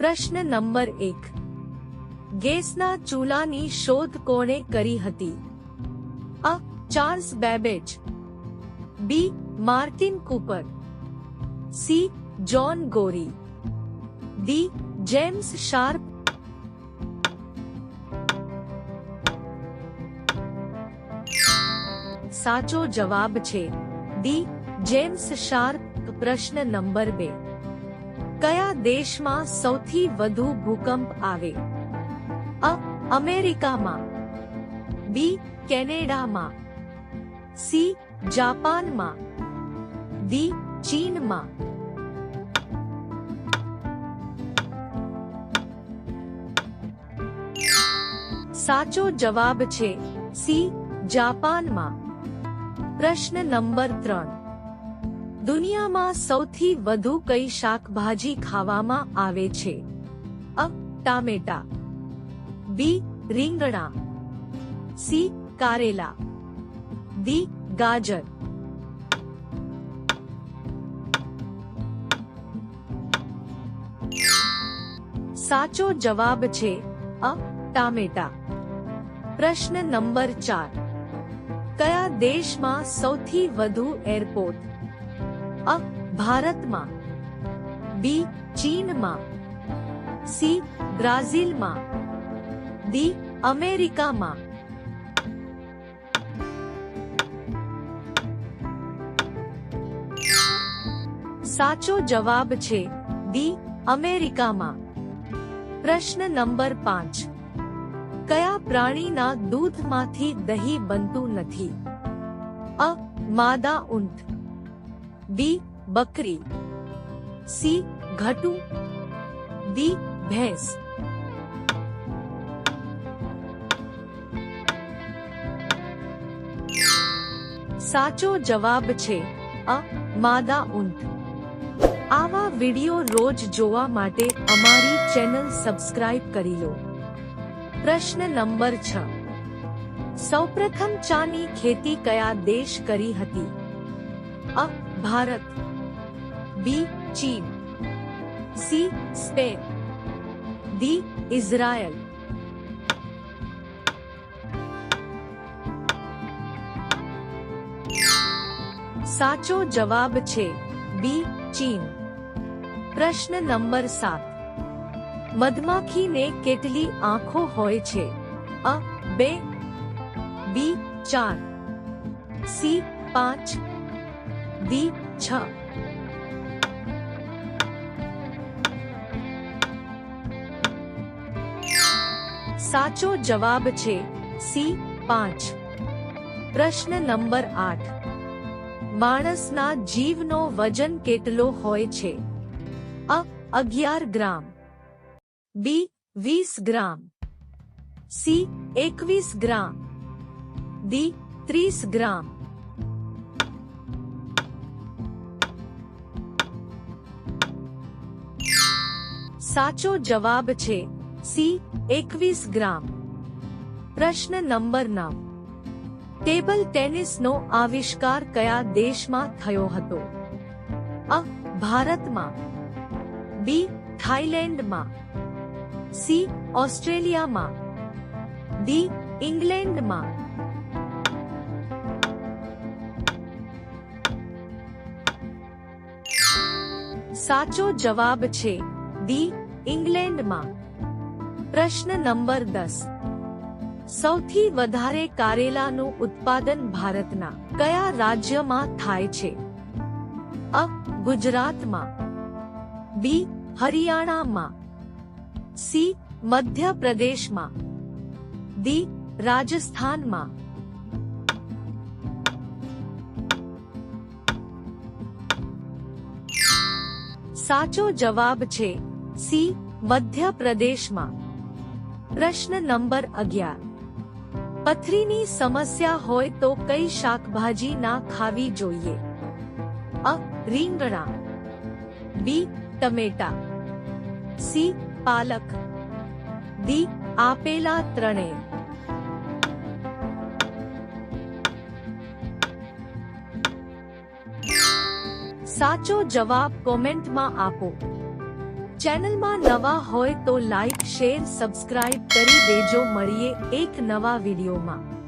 પ્રશ્ન નંબર 1. ગેસના ચૂલાની શોધ કોણે કરી હતી? અ. Charles Babbage, B. Martin Cooper, C. John Gorrie, D. James Sharp. સાચો જવાબ છે ડી. James Sharp. પ્રશ્ન નંબર 2. કયા દેશમાં સૌથી વધુ ભૂકંપ આવે? અ. અમેરિકામાં, બી. કેનેડામાં, સી. જાપાનમાં, ડી. ચીનમાં. સાચો જવાબ છે સી. જાપાનમાં. પ્રશ્ન નંબર 3. દુનિયામાં સૌથી વધુ કઈ શાકભાજી ખાવામાં આવે છે? અ. ટામેટા, બી. રીંગણા, સી. કારેલા, ડી. ગાજર. સાચો જવાબ છે અ. ટામેટા. પ્રશ્ન નંબર 4. કયા દેશમાં સૌથી વધુ એરપોર્ટ? અ. ભારતમાં, બી. ચીનમાં, સી. બ્રાઝિલમાં, ડી. અમેરિકામાં. સાચો જવાબ છે ડી. અમેરિકામાં. પ્રશ્ન નંબર 5. કયા પ્રાણીના દૂધમાંથી દહીં બનતું નથી? અ. માદા ઊંટ, બી. બકરી, સી. ઘટુ, ડી. ભેંસ. સાચો જવાબ છે અ. માદા ઊંટ. આવા વિડિયો રોજ જોવા માટે અમારી ચેનલ સબસ્ક્રાઇબ કરી લો. પ્રશ્ન નંબર 6. સૌપ્રથમ ચાની ખેતી કયા દેશ કરી હતી? અ. ભારત, બી. ચીન, સી. Spain, D. ઇઝરાયલ. સાચો જવાબ છે બી. ચીન. પ્રશ્ન નંબર 7. મધમાખીને કેટલી આંખો હોય છે? અ. 2, બી. 4, સી. 5, ડી. 6. સાચો જવાબ છે સી. 5. પ્રશ્ન નંબર 8. માણસના જીવનો વજન કેટલો હોય છે? અ. 11 ગ્રામ, બી. 20 ગ્રામ, સી. 21 ગ્રામ, ડી. 30 ગ્રામ. સાચો જવાબ છે સી. 21 ગ્રામ. પ્રશ્ન નંબર 9. ટેબલ ટેનિસનો આવિષ્કાર કયા દેશમાં થયો હતો? અ. ભારતમાં, બી. થાઈલેન્ડમાં, સી. ઓસ્ટ્રેલિયામાં, ડી. ઇંગ્લેન્ડમાં. સાચો જવાબ છે ડી. ઇંગ્લેન્ડમાં. પ્રશ્ન નંબર 10. સૌથી વધારે કારેલાનું ઉત્પાદન ભારતના કયા રાજ્યમાં થાય છે? અ. ગુજરાતમાં, બી. હરિયાણામાં, સી. મધ્યપ્રદેશમાં, ડી. રાજસ્થાનમાં. સાચો જવાબ છે સી. મધ્યપ્રદેશમાં. પ્રશ્ન નંબર 11. પથરીની સમસ્યા હોય તો કઈ શાકભાજી ના ખાવી જોઈએ? અ. રીંગણા, બી. ટમેટા, સી. પાલક, ડી. આપેલા ત્રણેય. સાચો જવાબ કોમેન્ટમાં આપો. ચેનલમાં નવા હોય તો લાઈક શેર સબસ્ક્રાઇબ કરી દેજો. મળીએ એક નવા વિડીયોમાં.